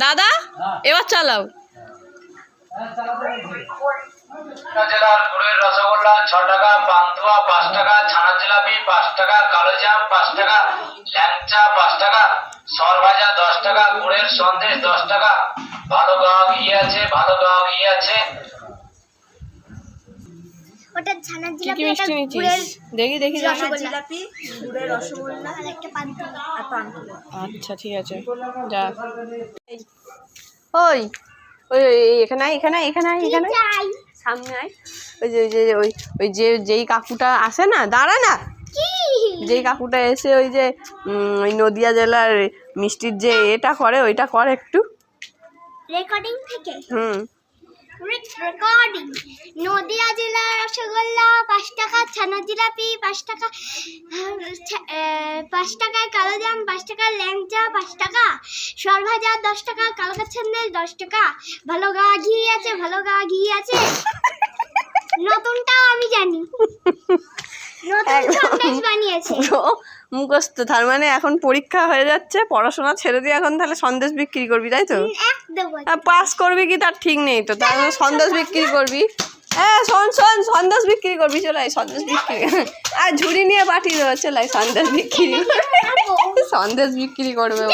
দাদা এবার চালাও। জেলার গুড়ের রসগোল্লা 6 টাকা, পান্তুয়া 5 টাকা, ছানা জিলাপি 5 টাকা, কালোজাম 5 টাকা, ল্যাংচা 5 টাকা, সরভাজা 10 টাকা, গুড়ের সন্দেশ 10 টাকা। ভালো গাওয়া ঘি আছে, ভালো গাওয়া ঘি আছে। ওটা ছানা কি জিলাপি, কি এটা মিষ্টি গুড়ের নিয়েছিস? দেখি দেখি ছানা দেখি। জিলাপি, গুড়ের রসগোল্লা আর একটা পান্তুয়া আর পান্তুয়া। আচ্ছা ঠিক আছে যা। ওই ওই ওই এখানে আয়, এখানে আয়, এখানে আয়, এখানে আয়। চাই সামনে আয়। ওই যে ওই যে যেই কাকুটা আসে না, দাঁড়া না, কি যেই কাকুটা এসে ওই যে ওই নদিয়া জেলার মিষ্টির যে এটা করে, ওইটা করে একটু। রেকর্ডিং থেকে হুম রেকর্ডিং। নদিয়া জেলার রসগোল্লা 5 টাকা, ছানা জিলাপি 5 টাকা, 5 টাকায় কালোজাম 5 টাকা, ল্যাংচা 5 টাকা, সরভাজা 10 টাকা, কালকা সন্দেশ 10 টাকা। ভালো গাওয়া ঘি আছে, ভালো গাওয়া ঘি আছে। নতুনটাও আমি জানি, নতুন সন্দেশ বানিয়েছে। পুরো মুখস্থ। তার মানে এখন পরীক্ষা হয়ে যাচ্ছে, পড়াশোনা ছেড়ে দিয়ে এখন তাহলে সন্দেশ বিক্রি করবি, তাই তো? একদম পাস করবি কি তার ঠিক নেই তো, তার মানে সন্দেশ বিক্রি করবি। হ্যাঁ শোন শোন, সন্দেশ বিক্রি করবি, চলে আয় সন্দেশ বিক্রি। আর ঝুড়ি নিয়ে পাঠিয়ে দেবো, চলে আয় সন্দেশ বিক্রি, সন্দেশ বিক্রি করবে ও।